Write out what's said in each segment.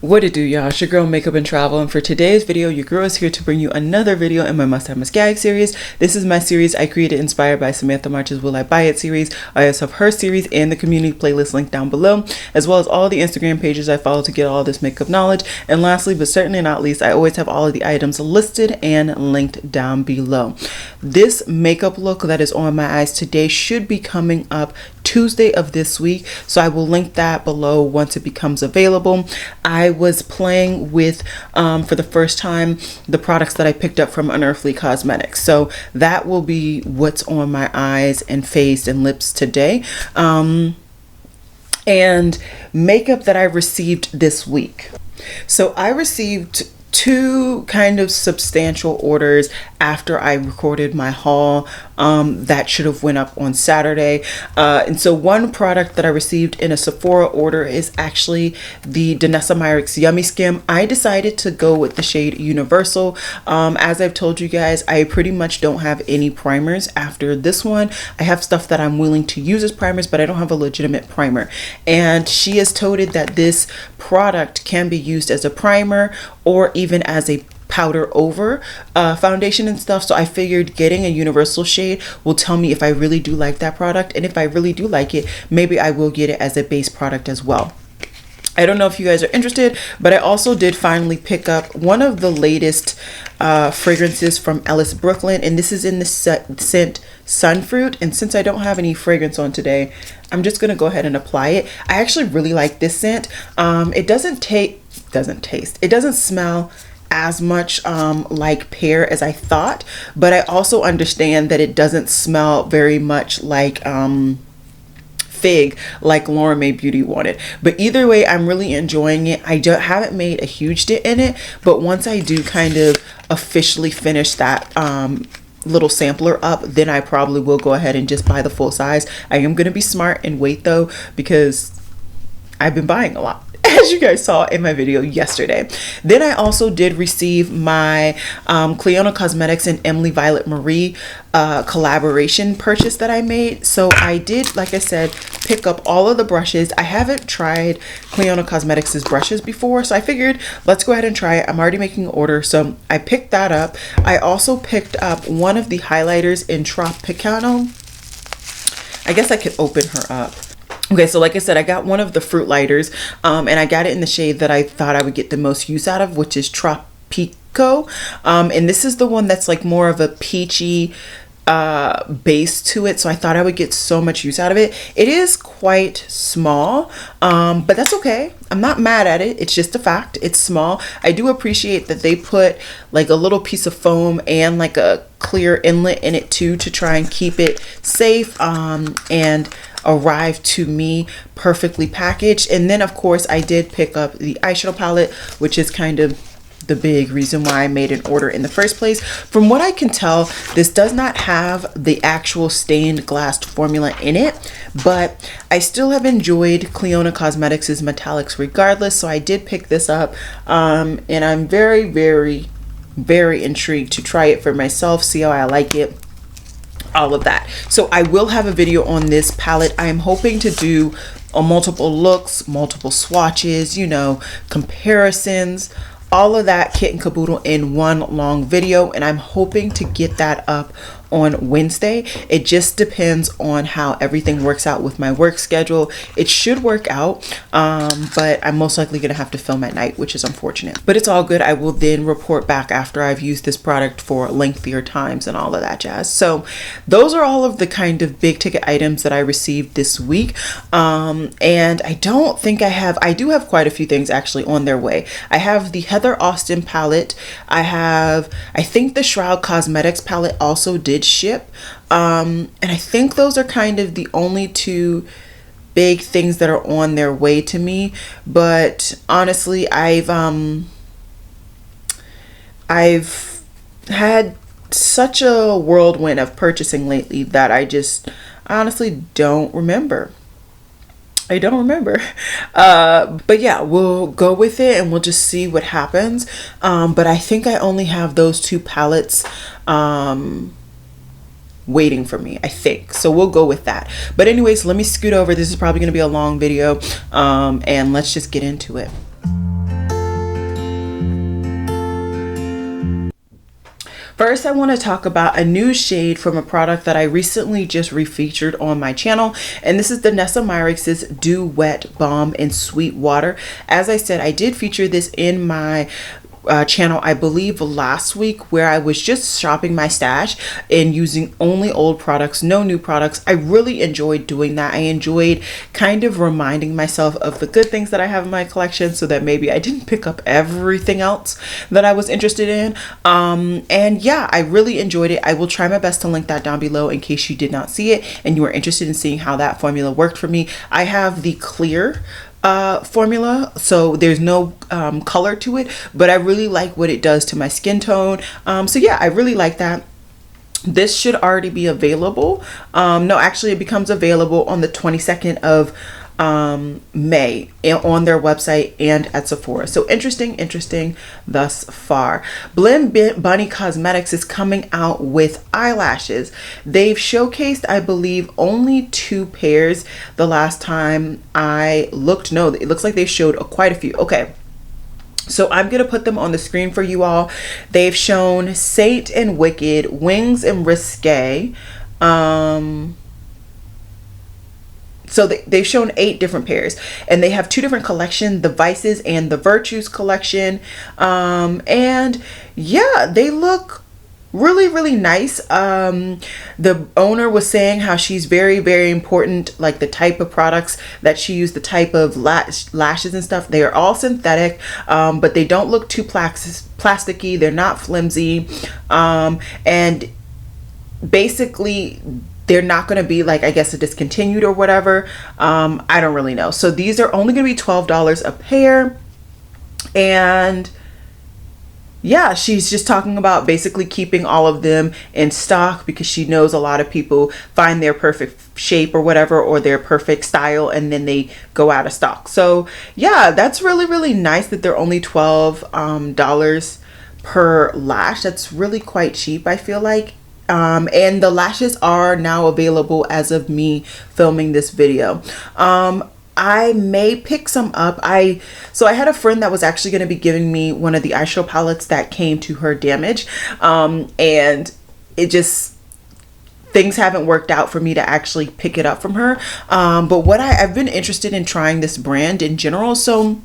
What it do, y'all? It's your girl Makeup and Travel, and for today's video your girl is here to bring you another video in my Must Have Must Gag series. This is my series I created inspired by Samantha March's Will I Buy It series. I also have her series and the community playlist linked down below, as well as all the Instagram pages I follow to get all this makeup knowledge. And lastly, but certainly not least, I always have all of the items listed and linked down below. This makeup look that is on my eyes today should be coming up Tuesday of this week, so I will link that below once it becomes available. I was playing with for the first time the products that I picked up from Unearthly Cosmetics, so that will be what's on my eyes and face and lips today. And makeup that I received this week. So I received two kind of substantial orders after I recorded my haul that should have went up on Saturday, and so one product that I received in a Sephora order is actually the Danessa Myricks Yummy Skim. I decided to go with the shade Universal. As I've told you guys, I pretty much don't have any primers after this one. I have stuff that I'm willing to use as primers, but I don't have a legitimate primer, and she has toted that this product can be used as a primer or even as a powder over foundation and stuff. So I figured getting a universal shade will tell me if I really do like that product, and if I really do like it, maybe I will get it as a base product as well. I don't know if you guys are interested, but I also did finally pick up one of the latest fragrances from Ellis Brooklyn, and this is in the scent Sunfruit. And since I don't have any fragrance on today, I'm just gonna go ahead and apply it. I actually really like this scent. It doesn't smell as much like pear as I thought, but I also understand that it doesn't smell very much like fig like Lauren Mae Beauty wanted. But either way, I'm really enjoying it. I haven't made a huge dent in it, but once I do kind of officially finish that little sampler up, then I probably will go ahead and just buy the full size. I am going to be smart and wait though, because I've been buying a lot, as you guys saw in my video yesterday. Then I also did receive my Kylie Cosmetics and Emily Violet Marie collaboration purchase that I made. So I did, like I said, pick up all of the brushes. I haven't tried Kylie Cosmetics' brushes before, so I figured let's go ahead and try it. I'm already making an order, so I picked that up. I also picked up one of the highlighters in Tropicano. I guess I could open her up. Okay, so like I said, I got one of the fruit lighters, and I got it in the shade that I thought I would get the most use out of, which is Tropico. And this is the one that's like more of a peachy base to it, so I thought I would get so much use out of it. It is quite small, but that's okay. I'm not mad at it. It's just a fact. It's small. I do appreciate that they put like a little piece of foam and like a clear inlet in it too, to try and keep it safe and arrive to me perfectly packaged. And then of course I did pick up the eyeshadow palette, which is kind of the big reason why I made an order in the first place. From what I can tell, this does not have the actual stained glass formula in it, but I still have enjoyed Kylie Cosmetics' metallics regardless, so I did pick this up, and I'm very, very, very intrigued to try it for myself, see how I like it, all of that. So I will have a video on this palette. I am hoping to do multiple looks, multiple swatches, you know, comparisons, all of that kit and caboodle in one long video, and I'm hoping to get that up on Wednesday. It just depends on how everything works out with my work schedule. It should work out, but I'm most likely gonna have to film at night, which is unfortunate, but it's all good. I will then report back after I've used this product for lengthier times and all of that jazz. So those are all of the kind of big ticket items that I received this week, and I don't think I do have quite a few things actually on their way. I have the Heather Austin palette. I think the Shroud Cosmetics palette also did ship, and I think those are kind of the only two big things that are on their way to me. But honestly, I've had such a whirlwind of purchasing lately that I just honestly don't remember. I don't remember. But yeah, we'll go with it and we'll just see what happens. But I think I only have those two palettes waiting for me, I think. So we'll go with that. But anyways, let me scoot over. This is probably going to be a long video, and let's just get into it. First, I want to talk about a new shade from a product that I recently just refeatured on my channel, and this is the Nessa Myrix's Dew Wet Balm in Sweet Water. As I said, I did feature this in my channel, I believe last week, where I was just shopping my stash and using only old products, no new products. I really enjoyed doing that. I enjoyed kind of reminding myself of the good things that I have in my collection so that maybe I didn't pick up everything else that I was interested in. And yeah, I really enjoyed it. I will try my best to link that down below in case you did not see it and you were interested in seeing how that formula worked for me. I have the clear formula, so there's no color to it, but I really like what it does to my skin tone. So yeah, I really like that. This should already be available. No, actually it becomes available on the 22nd of May on their website and at Sephora. So interesting thus far. Bunny Cosmetics is coming out with eyelashes. They've showcased, I believe, only 2 pairs the last time I looked. No, it looks like they showed quite a few. Okay, so I'm going to put them on the screen for you all. They've shown Saint and Wicked, Wings and Risque. So they've shown 8 different pairs, and they have 2 different collections, the Vices and the Virtues collection. And yeah, they look really nice. The owner was saying how she's very important, like the type of products that she used, the type of lashes and stuff. They are all synthetic, but they don't look too plasticky. They're not flimsy. And basically they're not going to be like, I guess, a discontinued or whatever. I don't really know. So these are only going to be $12 a pair. And yeah, she's just talking about basically keeping all of them in stock because she knows a lot of people find their perfect shape or whatever, or their perfect style, and then they go out of stock. So yeah, that's really nice that they're only $12 per lash. That's really quite cheap, I feel like. And the lashes are now available as of me filming this video. I may pick some up. So I had a friend that was actually going to be giving me one of the eyeshadow palettes that came to her damage. And it just, things haven't worked out for me to actually pick it up from her. But what I've been interested in trying this brand in general. So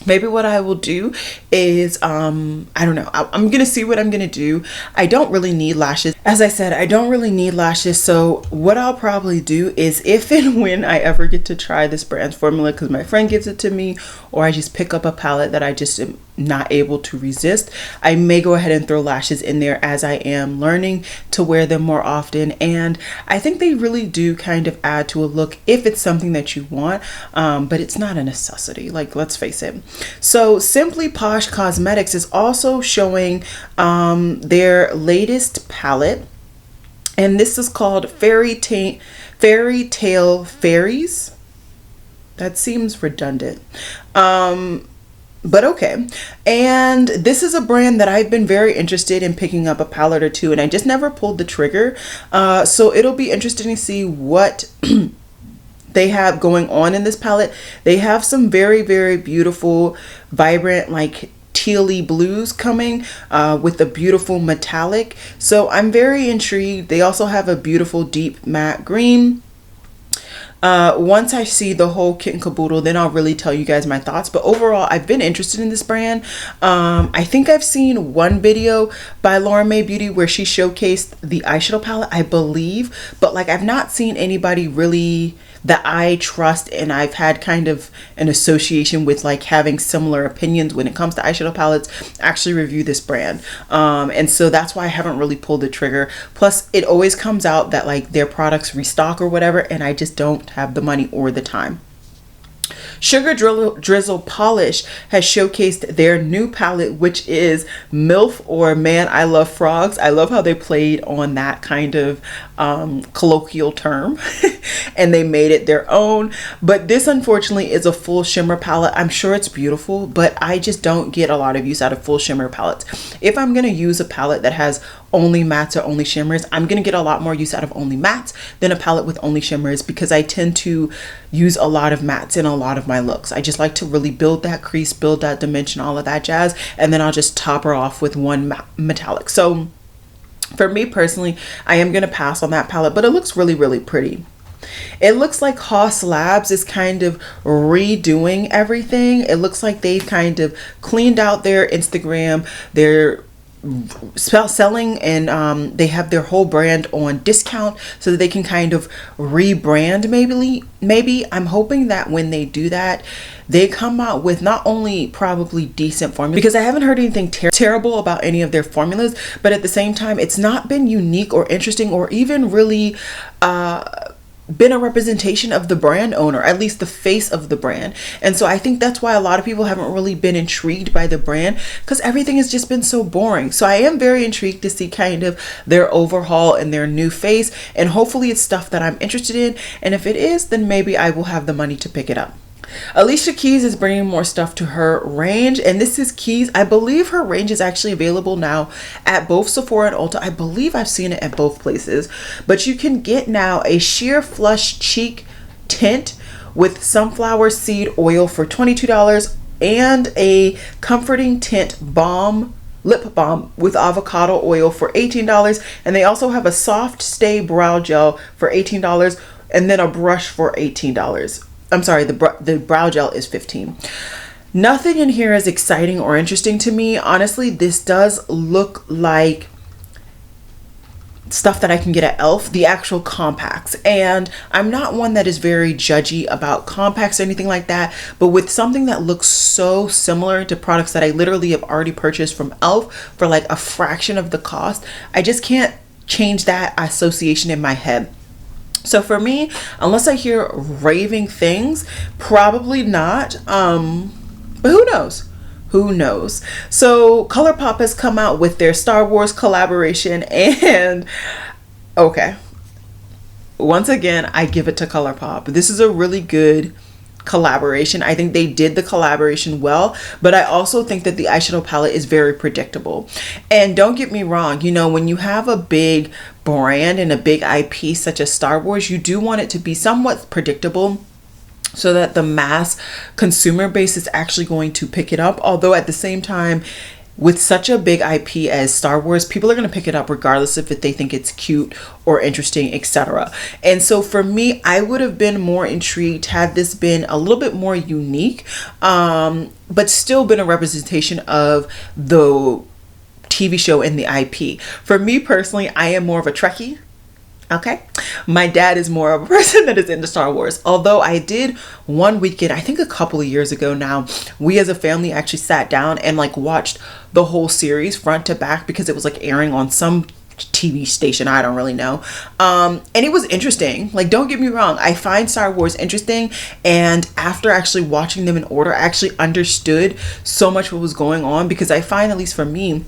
maybe what I will do is, I don't know, I'm gonna see what I'm gonna do. I don't really need lashes. As I said, I don't really need lashes. So what I'll probably do is, if and when I ever get to try this brand's formula because my friend gives it to me, or I just pick up a palette that I just am not able to resist, I may go ahead and throw lashes in there as I am learning to wear them more often. And I think they really do kind of add to a look if it's something that you want, but it's not a necessity, like, let's face it. So Simply Posh Cosmetics is also showing their latest palette, and this is called Fairytale Fairies. That seems redundant, but okay. And this is a brand that I've been very interested in picking up a palette or two, and I just never pulled the trigger. So it'll be interesting to see what they have going on in this palette. They have some very beautiful, vibrant, like tealy blues coming with a beautiful metallic. So I'm very intrigued. They also have a beautiful deep matte green. Once I see the whole kit and caboodle, then I'll really tell you guys my thoughts. But overall, I've been interested in this brand. I think I've seen one video by Lauren Mae Beauty where she showcased the eyeshadow palette, I believe, but like I've not seen anybody really that I trust, and I've had kind of an association with, like, having similar opinions when it comes to eyeshadow palettes, actually review this brand. And so that's why I haven't really pulled the trigger. Plus, it always comes out that like their products restock or whatever, and I just don't have the money or the time. Sugar Drizzle Polish has showcased their new palette, which is MILF, or Man I Love Frogs. I love how they played on that kind of colloquial term and they made it their own. But this unfortunately is a full shimmer palette. I'm sure it's beautiful, but I just don't get a lot of use out of full shimmer palettes. If I'm going to use a palette that has only mattes or only shimmers, I'm going to get a lot more use out of only mattes than a palette with only shimmers, because I tend to use a lot of mattes in a lot of my looks. I just like to really build that crease, build that dimension, all of that jazz, and then I'll just top her off with one metallic. So For me personally, I am going to pass on that palette, but it looks really, really pretty. It looks like Haus Labs is kind of redoing everything. It looks like they've kind of cleaned out their Instagram. They're selling, and they have their whole brand on discount so that they can kind of rebrand. Maybe I'm hoping that when they do that, they come out with not only probably decent formulas, because I haven't heard anything terrible about any of their formulas, but at the same time, it's not been unique or interesting or even really been a representation of the brand owner, at least the face of the brand. And so I think that's why a lot of people haven't really been intrigued by the brand, because everything has just been so boring. So I am very intrigued to see kind of their overhaul and their new face, and hopefully it's stuff that I'm interested in, and if it is, then maybe I will have the money to pick it up. Alicia Keys is bringing more stuff to her range, and this is Keys. I believe her range is actually available now at both Sephora and Ulta. I believe I've seen it at both places, but you can get now a sheer flush cheek tint with sunflower seed oil for $22 and a comforting tint balm, lip balm with avocado oil for $18, and they also have a soft stay brow gel for $18 and then a brush for $18. I'm sorry, the brow gel is $15. Nothing in here is exciting or interesting to me. Honestly, this does look like stuff that I can get at MILF, the actual compacts. And I'm not one that is very judgy about compacts or anything like that, but with something that looks so similar to products that I literally have already purchased from MILF for like a fraction of the cost, I just can't change that association in my head. So for me, unless I hear raving things, probably not. But who knows? Who knows? So Colourpop has come out with their Star Wars collaboration, and okay, once again, I give it to Colourpop. This is a really good collaboration. I think they did the collaboration well, but I also think that the eyeshadow palette is very predictable. And don't get me wrong, you know, when you have a big brand and a big IP such as Star Wars, you do want it to be somewhat predictable so that the mass consumer base is actually going to pick it up. Although at the same time, with such a big IP as Star Wars, people are going to pick it up regardless if they think it's cute or interesting, etc. And so for me, I would have been more intrigued had this been a little bit more unique, but still been a representation of the TV show and the IP. For me personally, I am more of a Trekkie. Okay, my dad is more of a person that is into Star Wars. Although I did one weekend, I think a couple of years ago now, we as a family actually sat down and like watched the whole series front to back because it was like airing on some TV station, I don't really know, and it was interesting. Like, don't get me wrong, I find Star Wars interesting, and after actually watching them in order, I actually understood so much what was going on, because I find, at least for me,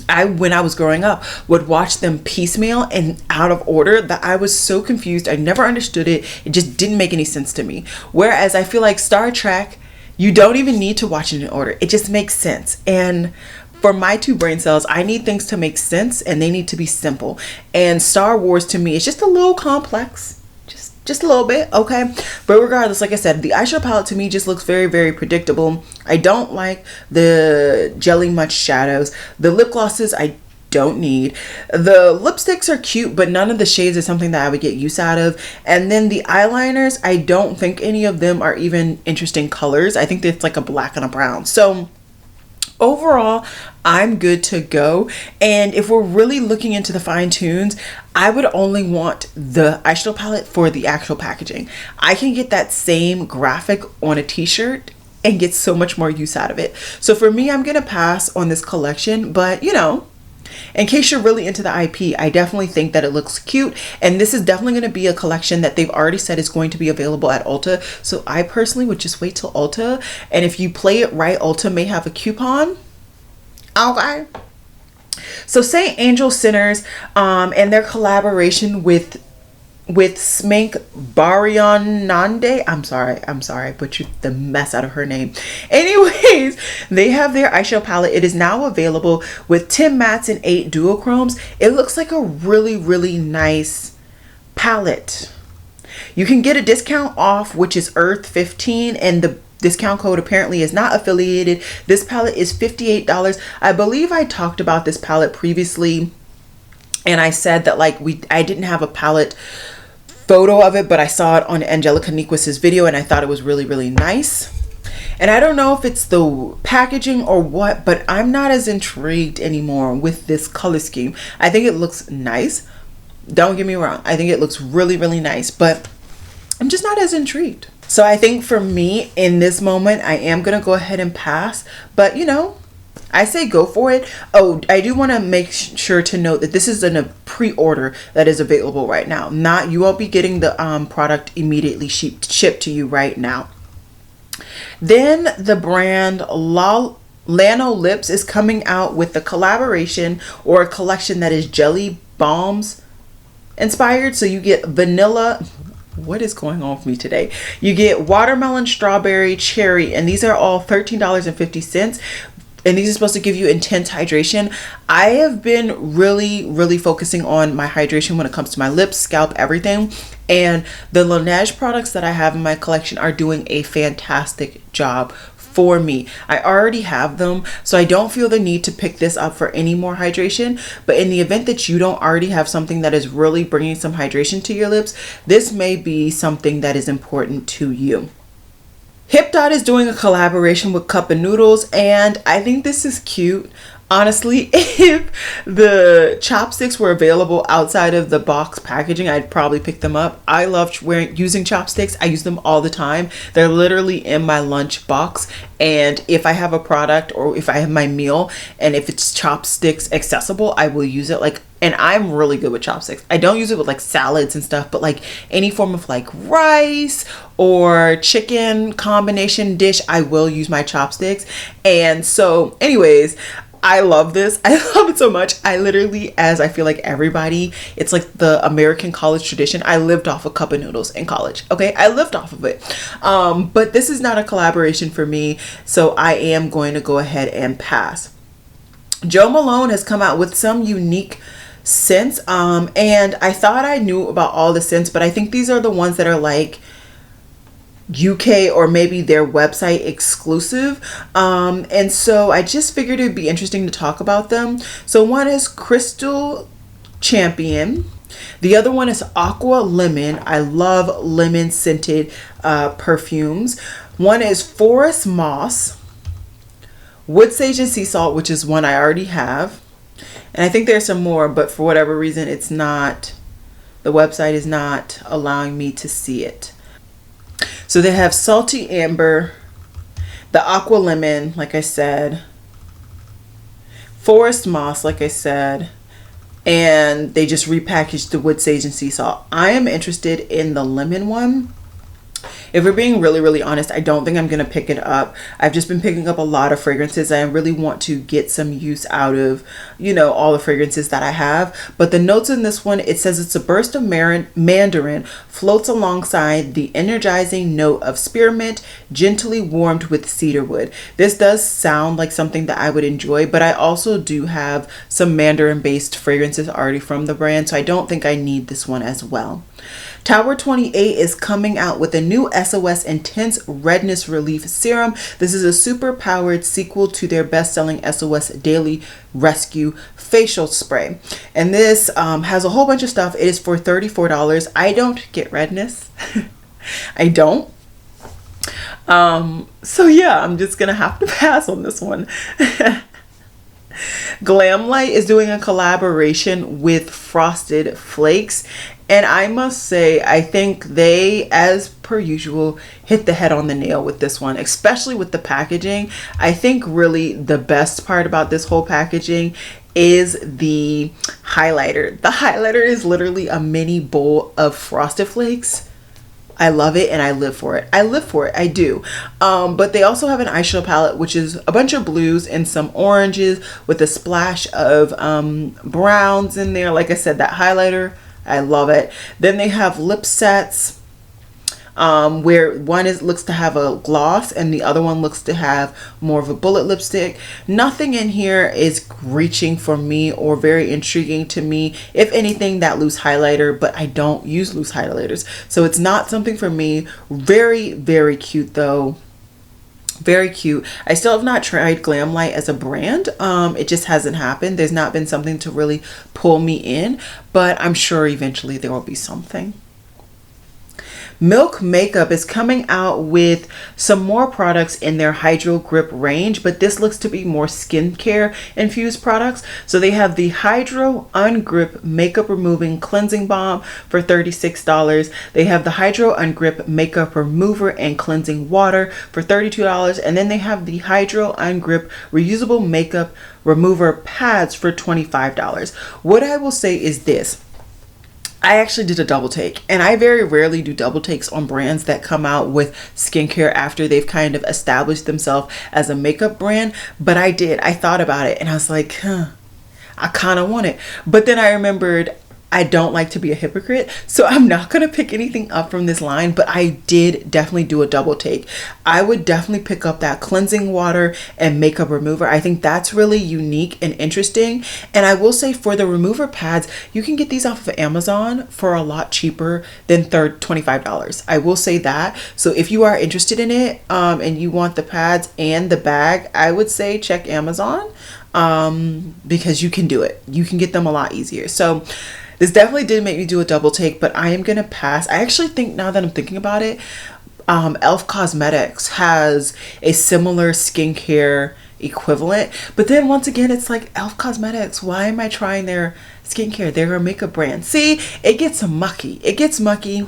when I was growing up, would watch them piecemeal and out of order that I was so confused. I never understood it. It just didn't make any sense to me. Whereas I feel like Star Trek, you don't even need to watch it in order. It just makes sense. And for my two brain cells, I need things to make sense and they need to be simple. And Star Wars to me is just a little complex. Just a little bit, okay? But regardless, like I said, the eyeshadow palette to me just looks very, very predictable. I don't like the jelly much shadows. The lip glosses I don't need. The lipsticks are cute, but none of the shades is something that I would get use out of. And then the eyeliners, I don't think any of them are even interesting colors. I think it's like a black and a brown. So overall, I'm good to go. And if we're really looking into the fine tunes, I would only want the eyeshadow palette for the actual packaging. I can get that same graphic on a t-shirt and get so much more use out of it. So for me, I'm gonna pass on this collection, but you know, in case you're really into the IP, I definitely think that it looks cute, and this is definitely going to be a collection that they've already said is going to be available at Ulta. So I personally would just wait till Ulta, and if you play it right, Ulta may have a coupon. Okay. So Saint Angel Sinners and their collaboration with Smank Barionande. I'm sorry, I butchered the mess out of her name. Anyways, they have their eyeshadow palette. It is now available with 10 mattes and 8 duochromes. It looks like a really, really nice palette. You can get a discount off, which is Earth 15, and the discount code apparently is not affiliated. This palette is $58. I believe I talked about this palette previously And I said that like I didn't have a palette photo of it, but I saw it on Angelica Niquis's video and I thought it was really, really nice. And I don't know if it's the packaging or what, but I'm not as intrigued anymore with this color scheme. I think it looks nice. Don't get me wrong. I think it looks really, really nice, but I'm just not as intrigued. So I think for me in this moment, I am going to go ahead and pass, but you know, I say go for it. Oh, I do want to make sure to note that this is in a pre-order that is available right now. Not, you won't be getting the product immediately shipped to you right now. Then the brand Lano Lips is coming out with a collaboration or a collection that is jelly balms inspired. So you get vanilla. What is going on with me today? You get watermelon, strawberry, cherry, and these are all $13.50. And these are supposed to give you intense hydration. I have been really focusing on my hydration when it comes to my lips, scalp, everything. And the Laneige products that I have in my collection are doing a fantastic job for me. I already have them, so I don't feel the need to pick this up for any more hydration. But in the event that you don't already have something that is really bringing some hydration to your lips, this may be something that is important to you. HipDot is doing a collaboration with Cup of Noodles, and I think this is cute. Honestly, if the chopsticks were available outside of the box packaging, I'd probably pick them up. I love using chopsticks. I use them all the time. They're literally in my lunch box. And if I have a product or if I have my meal and if it's chopsticks accessible, I will use it. And I'm really good with chopsticks. I don't use it with like salads and stuff, but like any form of like rice or chicken combination dish, I will use my chopsticks. And so anyways, I love this. I love it so much. I literally, as I feel like everybody, it's like the American college tradition. I lived off a cup of noodles in college. Okay, I lived off of it. But this is not a collaboration for me, so I am going to go ahead and pass. Jo Malone has come out with some unique scents, and I thought I knew about all the scents, but I think these are the ones that are like UK or maybe their website exclusive, and so I just figured it'd be interesting to talk about them. So one is Crystal Champion, the other one is Aqua Lemon. I love lemon scented perfumes. One is Forest Moss, Wood Sage and Sea Salt, which is one I already have, and I think there's some more, but for whatever reason it's not, the website is not allowing me to see it. So they have Salty Amber, the Aqua Lemon, like I said, Forest Moss, like I said, and they just repackaged the Wood Sage and Sea Salt. I am interested in the lemon one. If we're being really honest, I don't think I'm going to pick it up. I've just been picking up a lot of fragrances. I really want to get some use out of, you know, all the fragrances that I have. But the notes in this one, it says it's a burst of mandarin, floats alongside the energizing note of spearmint, gently warmed with cedarwood. This does sound like something that I would enjoy, but I also do have some mandarin-based fragrances already from the brand, so I don't think I need this one as well. Tower 28 is coming out with a new SOS Intense Redness Relief Serum. This is a super powered sequel to their best-selling SOS Daily Rescue Facial Spray. And this has a whole bunch of stuff. It is for $34. I don't get redness. I don't. So yeah, I'm just gonna have to pass on this one. Glam Light is doing a collaboration with Frosted Flakes, and I must say I think they, as per usual, hit the head on the nail with this one, especially with the packaging. I think really the best part about this whole packaging is the highlighter. The highlighter is literally a mini bowl of Frosted Flakes. I love it and I live for it. I live for it. I do. But they also have an eyeshadow palette, which is a bunch of blues and some oranges with a splash of browns in there. Like I said, that highlighter, I love it. Then they have lip sets, where one looks to have a gloss and the other one looks to have more of a bullet lipstick. Nothing in here is reaching for me or very intriguing to me. If anything, that loose highlighter, but I don't use loose highlighters, so it's not something for me. Very cute though. Very cute. I still have not tried Glam Light as a brand. It just hasn't happened. There's not been something to really pull me in, but I'm sure eventually there will be something. MILF Makeup is coming out with some more products in their Hydro Grip range, but this looks to be more skincare infused products. So they have the Hydro Ungrip Makeup Removing Cleansing Balm for $36. They have the Hydro Ungrip Makeup Remover and Cleansing Water for $32. And then they have the Hydro Ungrip Reusable Makeup Remover Pads for $25. What I will say is this. I actually did a double take, and I very rarely do double takes on brands that come out with skincare after they've kind of established themselves as a makeup brand. But I did. I thought about it and I was like, I kind of want it. But then I remembered I don't like to be a hypocrite, so I'm not going to pick anything up from this line, but I did definitely do a double take. I would definitely pick up that cleansing water and makeup remover. I think that's really unique and interesting. And I will say for the remover pads, you can get these off of Amazon for a lot cheaper than $25. I will say that. So if you are interested in it and you want the pads and the bag, I would say check Amazon because you can do it. You can get them a lot easier. So this definitely did make me do a double take, but I am going to pass. I actually think, now that I'm thinking about it, e.l.f. Cosmetics has a similar skincare equivalent. But then once again, it's like e.l.f. Cosmetics. Why am I trying their skincare? They're a makeup brand. See, it gets mucky. It gets mucky.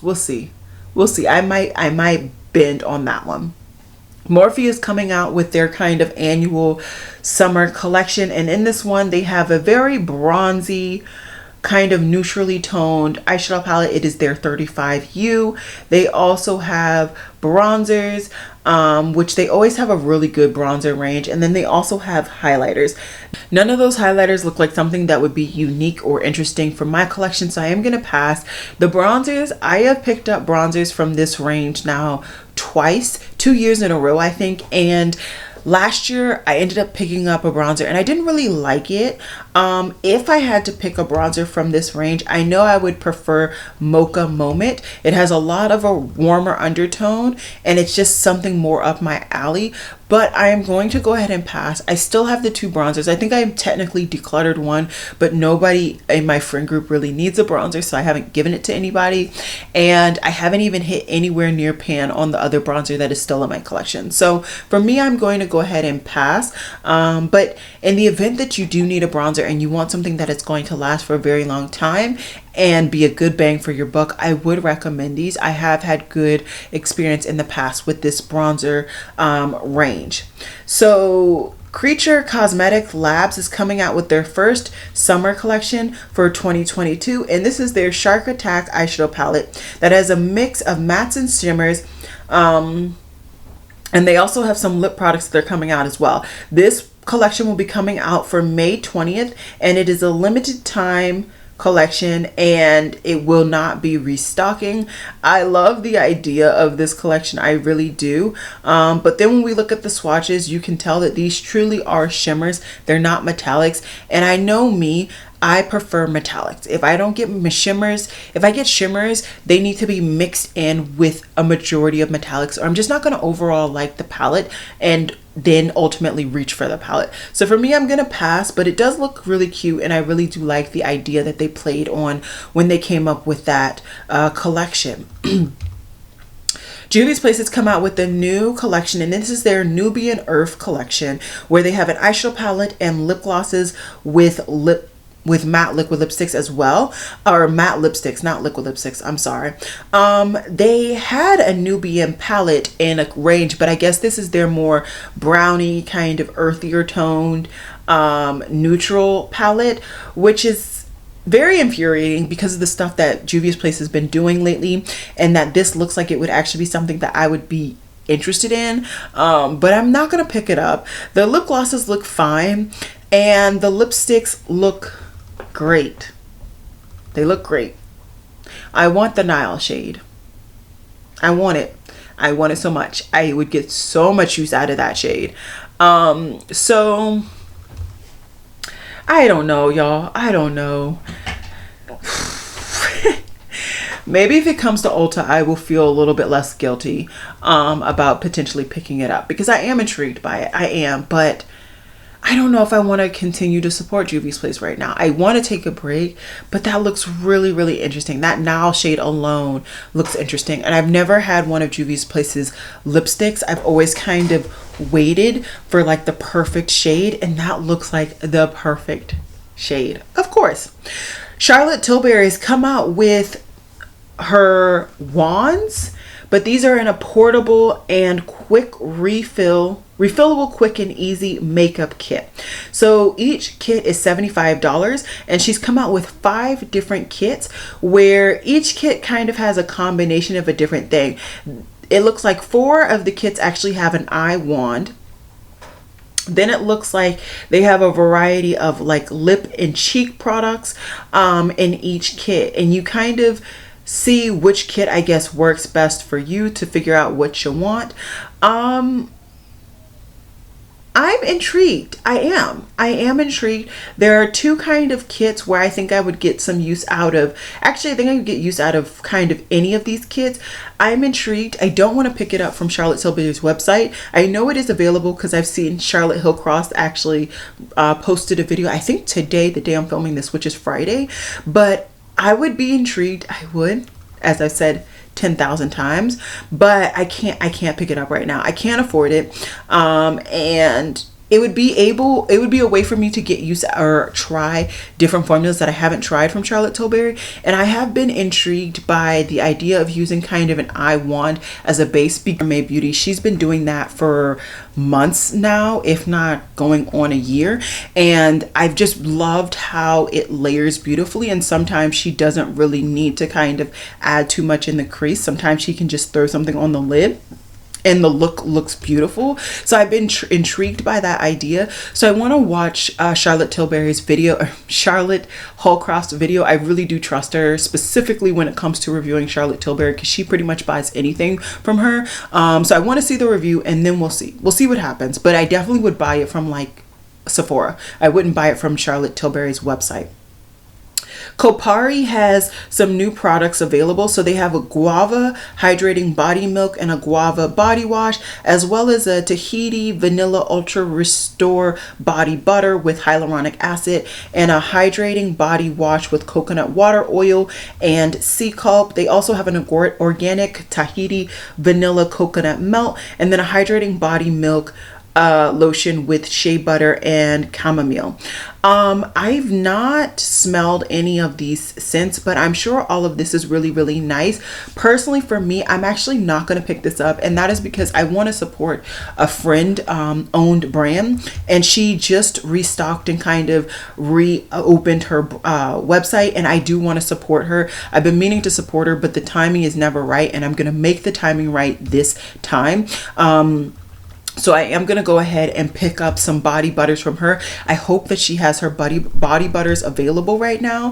We'll see. We'll see. I might bend on that one. Morphe is coming out with their kind of annual summer collection. And in this one, they have a very bronzy, kind of neutrally toned eyeshadow palette. It is their 35U. They also have bronzers, which they always have a really good bronzer range. And then they also have highlighters. None of those highlighters look like something that would be unique or interesting for my collection, so I am going to pass. The bronzers, I have picked up bronzers from this range now twice, 2 years in a row, I think. And last year I ended up picking up a bronzer and I didn't really like it. If I had to pick a bronzer from this range, I know I would prefer Mocha Moment. It has a lot of a warmer undertone and it's just something more up my alley. But I am going to go ahead and pass. I still have the two bronzers. I think I technically decluttered one, but nobody in my friend group really needs a bronzer, so I haven't given it to anybody. And I haven't even hit anywhere near pan on the other bronzer that is still in my collection. So for me, I'm going to go ahead and pass. But in the event that you do need a bronzer and you want something that is going to last for a very long time and be a good bang for your buck, I would recommend these. I have had good experience in the past with this bronzer range. So Creature Cosmetic Labs is coming out with their first summer collection for 2022, and this is their Shark Attack eyeshadow palette that has a mix of mattes and shimmers. And they also have some lip products that are coming out as well. This collection will be coming out for May 20th, and it is a limited time collection and it will not be restocking. I love the idea of this collection, I really do. But then when we look at the swatches, you can tell that these truly are shimmers. They're not metallics. And I know me, I prefer metallics. If I don't get shimmers, if I get shimmers, they need to be mixed in with a majority of metallics, or I'm just not going to overall like the palette and then ultimately reach for the palette. So for me, I'm going to pass, but it does look really cute and I really do like the idea that they played on when they came up with that collection. Juvia's Place has come out with a new collection, and this is their Nubian Earth collection, where they have an eyeshadow palette and lip glosses with matte liquid lipsticks as well, or matte lipsticks, not liquid lipsticks, I'm sorry. They had a Nubian palette in a range, but I guess this is their more brownie, kind of earthier toned, neutral palette, which is very infuriating because of the stuff that Juvia's Place has been doing lately, and that this looks like it would actually be something that I would be interested in, but I'm not gonna pick it up. The lip glosses look fine, and the lipsticks look great. They look great. I want the Nile shade. I want it. I want it so much. I would get so much use out of that shade. So I don't know, y'all. I don't know. Maybe if it comes to Ulta, I will feel a little bit less guilty about potentially picking it up, because I am intrigued by it. I am, but I don't know if I want to continue to support Juvia's Place right now. I want to take a break, but that looks really, really interesting. That Now shade alone looks interesting. And I've never had one of Juvia's Place's lipsticks. I've always kind of waited for like the perfect shade, and that looks like the perfect shade. Of course, Charlotte Tilbury's come out with her wands, but these are in a portable and quick refillable quick and easy makeup kit. So each kit is $75, and she's come out with 5 different kits where each kit kind of has a combination of a different thing. It looks like 4 of the kits actually have an eye wand. Then it looks like they have a variety of like lip and cheek products in each kit, and you kind of see which kit I guess works best for you to figure out what you want. I'm intrigued. I am intrigued. There are 2 kind of kits where I think I would get some use out of. Actually, I think I would get use out of kind of any of these kits. I'm intrigued. I don't want to pick it up from Charlotte Tilbury's website. I know it is available because I've seen Charlotte Hillcross actually posted a video, I think today, the day I'm filming this, which is Friday. But I would be intrigued. I would, as I've said 10,000 times, but I can't pick it up right now. I can't afford it. And it would be a way for me to get used or try different formulas that I haven't tried from Charlotte Tilbury. And I have been intrigued by the idea of using kind of an eye wand as a base. May Beauty, she's been doing that for months now, if not going on a year, and I've just loved how it layers beautifully. And sometimes she doesn't really need to kind of add too much in the crease. Sometimes she can just throw something on the lid and the look looks beautiful. So I've been intrigued by that idea. So I want to watch Charlotte Tilbury's video, or Charlotte Hallcroft's video. I really do trust her, specifically when it comes to reviewing Charlotte Tilbury, because she pretty much buys anything from her. So I want to see the review, and then we'll see what happens. But I definitely would buy it from like Sephora. I wouldn't buy it from Charlotte Tilbury's website. Kopari has some new products available. So they have a guava hydrating body milk and a guava body wash, as well as a Tahiti vanilla ultra restore body butter with hyaluronic acid, and a hydrating body wash with coconut water oil and sea kelp. They also have an organic Tahiti vanilla coconut melt, and then a hydrating body milk lotion with shea butter and chamomile. I've not smelled any of these scents, but I'm sure all of this is really, really nice. Personally, for me, I'm actually not going to pick this up, and that is because I want to support a friend owned brand, and she just restocked and kind of reopened her website, and I do want to support her. I've been meaning to support her, but the timing is never right, and I'm going to make the timing right this time. So I am going to go ahead and pick up some body butters from her. I hope that she has her body butters available right now,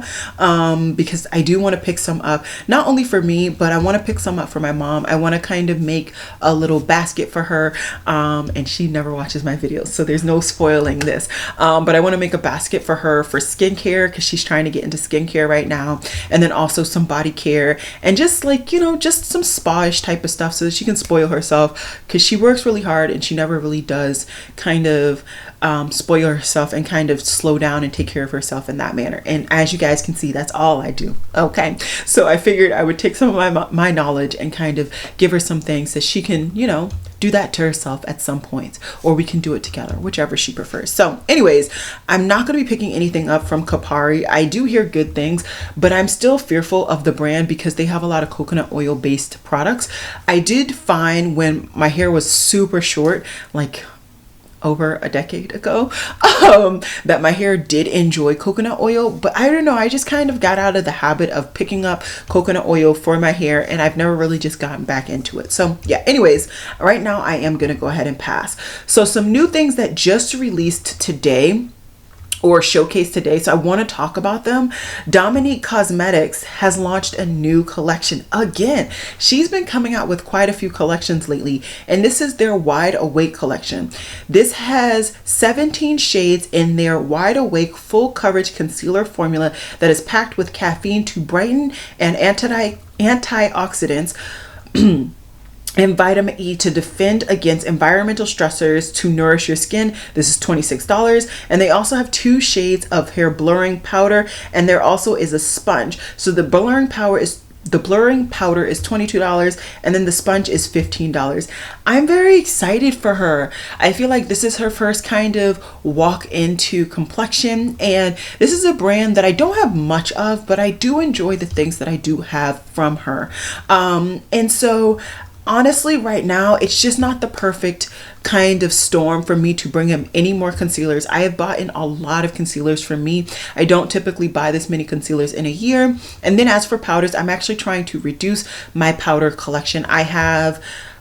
because I do want to pick some up, not only for me, but I want to pick some up for my mom. I want to kind of make a little basket for her, and she never watches my videos, so there's no spoiling this. But I want to make a basket for her for skincare, because she's trying to get into skincare right now, and then also some body care, and just like, you know, just some spa-ish type of stuff so that she can spoil herself, because she works really hard and she never really does kind of spoil herself and kind of slow down and take care of herself in that manner. And as you guys can see, that's all I do. Okay, so I figured I would take some of my knowledge and kind of give her some things that she can, you know, do that to herself at some point, or we can do it together, whichever she prefers. So anyways, I'm not going to be picking anything up from Kopari. I do hear good things, but I'm still fearful of the brand because they have a lot of coconut oil based products. I did find when my hair was super short, like over a decade ago, that my hair did enjoy coconut oil, but I don't know, I just kind of got out of the habit of picking up coconut oil for my hair, and I've never really just gotten back into it. So yeah, anyways, right now I am gonna go ahead and pass. So some new things that just released today or showcase today, so I want to talk about them. Dominique Cosmetics has launched a new collection again. She's been coming out with quite a few collections lately, and this is their Wide Awake collection. This has 17 shades in their Wide Awake full coverage concealer formula that is packed with caffeine to brighten and antioxidants and vitamin E to defend against environmental stressors to nourish your skin. This is $26. And they also have 2 shades of hair blurring powder, and there also is a sponge. So the blurring powder is $22, and then the sponge is $15. I'm very excited for her. I feel like this is her first kind of walk into complexion, and this is a brand that I don't have much of, but I do enjoy the things that I do have from her. And so honestly, right now, it's just not the perfect kind of storm for me to bring in any more concealers. I have bought in a lot of concealers for me. I don't typically buy this many concealers in a year. And then as for powders, I'm actually trying to reduce my powder collection.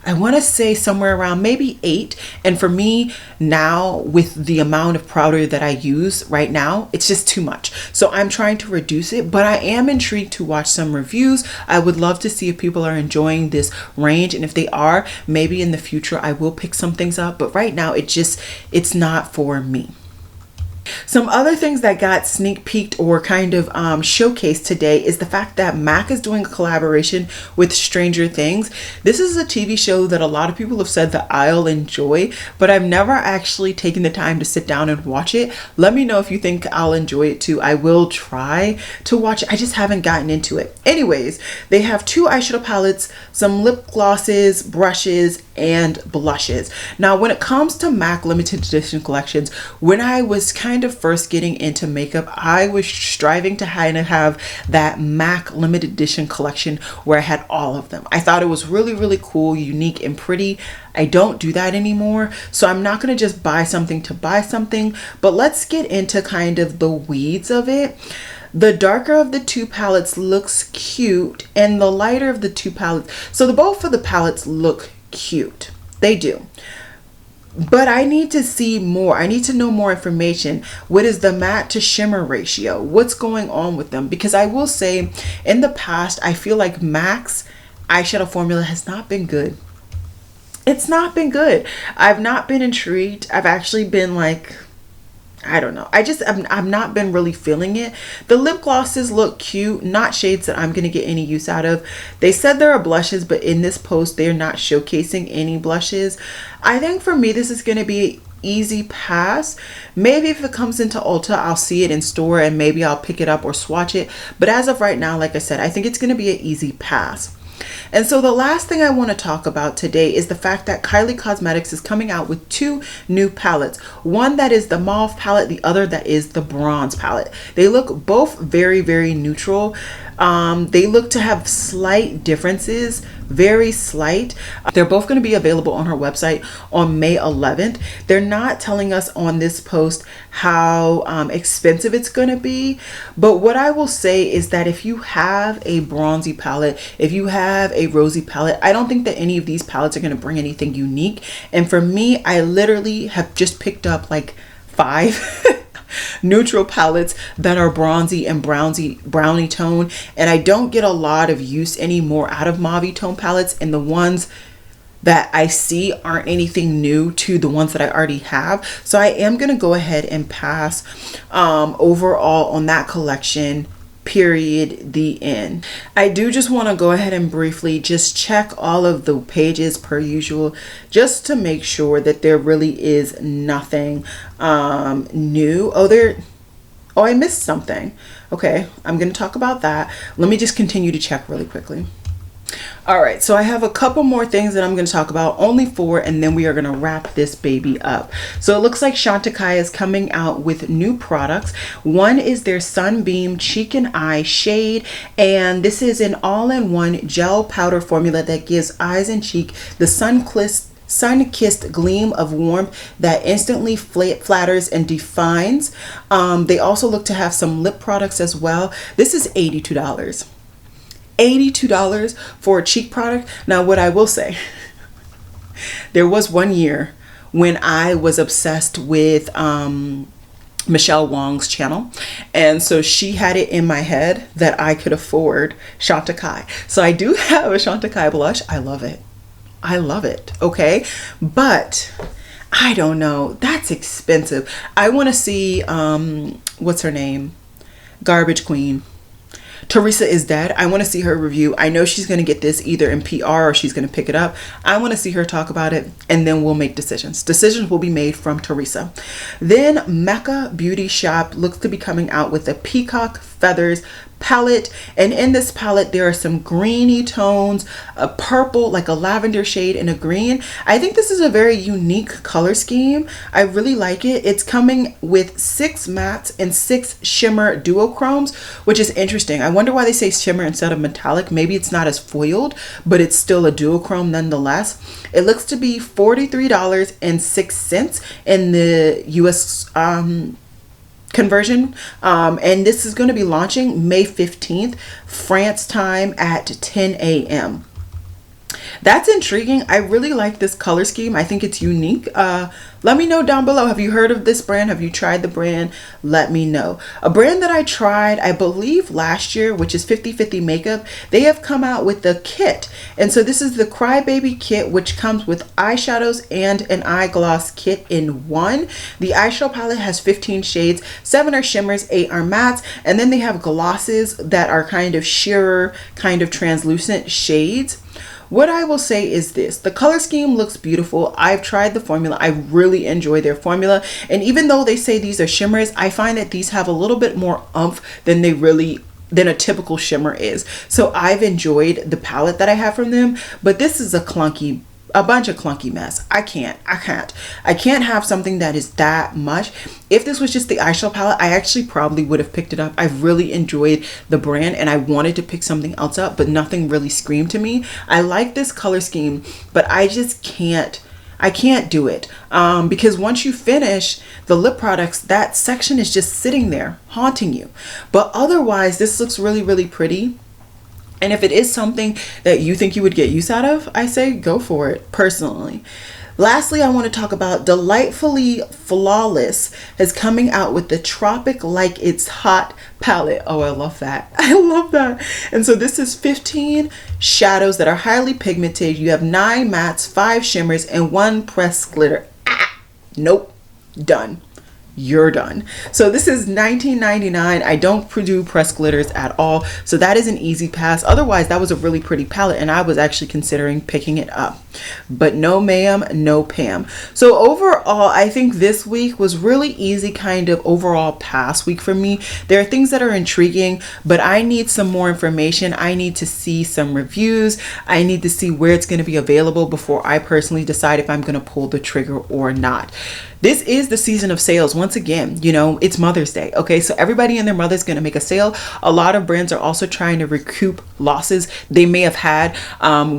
I want to say somewhere around maybe 8. And for me now, with the amount of powder that I use right now, it's just too much. So I'm trying to reduce it, but I am intrigued to watch some reviews. I would love to see if people are enjoying this range. And if they are, maybe in the future, I will pick some things up. But right now, it's not for me. Some other things that got sneak peeked or kind of showcased today is the fact that MAC is doing a collaboration with Stranger Things. This is a TV show that a lot of people have said that I'll enjoy, but I've never actually taken the time to sit down and watch it. Let me know if you think I'll enjoy it too. I will try to watch it. I just haven't gotten into it. Anyways, they have 2 eyeshadow palettes, some lip glosses, brushes, and blushes. Now, when it comes to MAC limited edition collections, when I was kind of first getting into makeup, I was striving to kind of have that MAC limited edition collection where I had all of them. I thought it was really, really cool, unique, and pretty. I don't do that anymore, so I'm not going to just buy something to buy something, but let's get into kind of the weeds of it. The darker of the 2 palettes looks cute, and the lighter of the 2 palettes, so both of the palettes look cute. They do. But I need to see more. I need to know more information. What is the matte to shimmer ratio? What's going on with them? Because I will say, in the past, I feel like MAC's eyeshadow formula has not been good. It's not been good. I've not been intrigued. I've actually been like, I don't know. I've not been really feeling it. The lip glosses look cute, not shades that I'm going to get any use out of. They said there are blushes, but in this post, they're not showcasing any blushes. I think for me, this is going to be easy pass. Maybe if it comes into Ulta, I'll see it in store and maybe I'll pick it up or swatch it. But as of right now, like I said, I think it's going to be an easy pass. And so the last thing I want to talk about today is the fact that Kylie Cosmetics is coming out with 2 new palettes. One that is the Mauve palette, the other that is the Bronze palette. They look both very, very neutral. They look to have slight differences, very slight. They're both going to be available on her website on May 11th. They're not telling us on this post how expensive it's going to be. But what I will say is that if you have a bronzy palette, if you have a rosy palette, I don't think that any of these palettes are going to bring anything unique. And for me, I literally have just picked up like 5 neutral palettes that are bronzy and brownie tone, and I don't get a lot of use anymore out of mauve tone palettes, and the ones that I see aren't anything new to the ones that I already have. So I am going to go ahead and pass overall on that collection, period, the end. I do just want to go ahead and briefly just check all of the pages per usual, just to make sure that there really is nothing new. Oh, I missed something. Okay, I'm going to talk about that. Let me just continue to check really quickly. All right, so I have a couple more things that I'm going to talk about, only 4, and then we are going to wrap this baby up. So it looks like Chantecaille is coming out with new products. One is their Sunbeam Cheek and Eye Shade, and this is an all-in-one gel powder formula that gives eyes and cheek the sun-kissed gleam of warmth that instantly flatters and defines. They also look to have some lip products as well. This is $82. $82 for a cheek product. Now, what I will say, there was one year when I was obsessed with Michelle Wong's channel, and so she had it in my head that I could afford Chantecaille. So I do have a Chantecaille blush. I love it. I love it. Okay, but I don't know, that's expensive. I want to see what's her name, Garbage Queen, Teresa Is Dead. I want to see her review. I know she's going to get this either in PR or she's going to pick it up. I want to see her talk about it, and then we'll make decisions. Decisions will be made from Teresa. Then Mecca Beauty Shop looks to be coming out with a Peacock Feathers palette, and in this palette there are some greeny tones, a purple, like a lavender shade, and a green. I think this is a very unique color scheme. I really like it. It's coming with 6 mattes and 6 shimmer duochromes, which is interesting. I wonder why they say shimmer instead of metallic. Maybe it's not as foiled, but it's still a duochrome nonetheless. It looks to be $43.06 in the US conversion, and this is going to be launching May 15th France time at 10 a.m. That's intriguing. I really like this color scheme. I think it's unique. Let me know down below. Have you heard of this brand? Have you tried the brand? Let me know. A brand that I tried, I believe last year, which is 50/50 Makeup, they have come out with the kit. And so this is the Crybaby kit, which comes with eyeshadows and an eye gloss kit in one. The eyeshadow palette has 15 shades. 7 are shimmers, 8 are mattes, and then they have glosses that are kind of sheerer, kind of translucent shades. What I will say is this: the color scheme looks beautiful. I've tried the formula. I really enjoy their formula. And even though they say these are shimmers, I find that these have a little bit more oomph than than a typical shimmer is. So I've enjoyed the palette that I have from them, but this is a bunch of clunky mess. I can't have something that is that much. If this was just the eyeshadow palette, I actually probably would have picked it up. I really enjoyed the brand and I wanted to pick something else up, but nothing really screamed to me. I like this color scheme, but I just can't do it, because once you finish the lip products, that section is just sitting there haunting you. But otherwise, this looks really, really pretty. And if it is something that you think you would get use out of, I say go for it, personally. Lastly, I want to talk about Delightfully Flawless is coming out with the Tropic Like It's Hot palette. Oh, I love that. I love that. And so this is 15 shadows that are highly pigmented. You have 9 mattes, 5 shimmers, and 1 pressed glitter. Nope. Done. You're done. So this is $19.99. I don't do pressed glitters at all, so that is an easy pass. Otherwise, that was a really pretty palette and I was actually considering picking it up, but no ma'am, no Pam. So overall, I think this week was really easy, kind of overall pass week for me. There are things that are intriguing, but I need some more information. I need to see some reviews. I need to see where it's going to be available before I personally decide if I'm going to pull the trigger or not. This is the season of sales. Once again, you know, it's Mother's Day. Okay, so everybody and their mother's going to make a sale. A lot of brands are also trying to recoup losses they may have had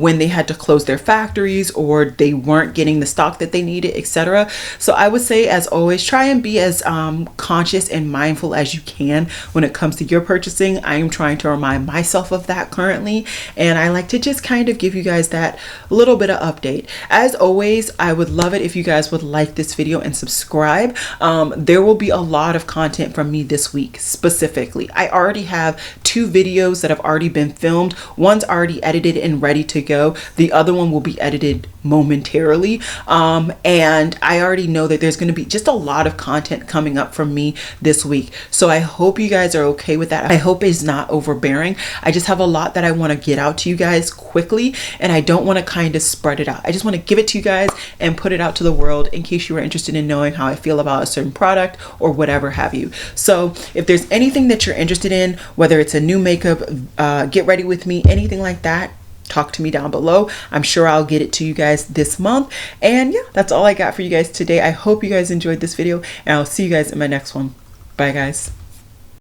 when they had to close their factories or they weren't getting the stock that they needed, etc. So I would say, as always, try and be as conscious and mindful as you can when it comes to your purchasing. I am trying to remind myself of that currently, and I like to just kind of give you guys that little bit of update. As always, I would love it if you guys would like this video and subscribe. There will be a lot of content from me this week specifically. I already have 2 videos that have already been filmed. One's already edited and ready to go. The other one will be edited momentarily. And I already know that there's going to be just a lot of content coming up from me this week. So I hope you guys are okay with that. I hope it's not overbearing. I just have a lot that I want to get out to you guys quickly, and I don't want to kind of spread it out. I just want to give it to you guys and put it out to the world in case you are interested in knowing how I feel about a certain product or whatever have you. So if there's anything that you're interested in, whether it's a new makeup, get ready with me, anything like that, talk to me down below. I'm sure I'll get it to you guys this month. And yeah, that's all I got for you guys today. I hope you guys enjoyed this video, and I'll see you guys in my next one. Bye guys.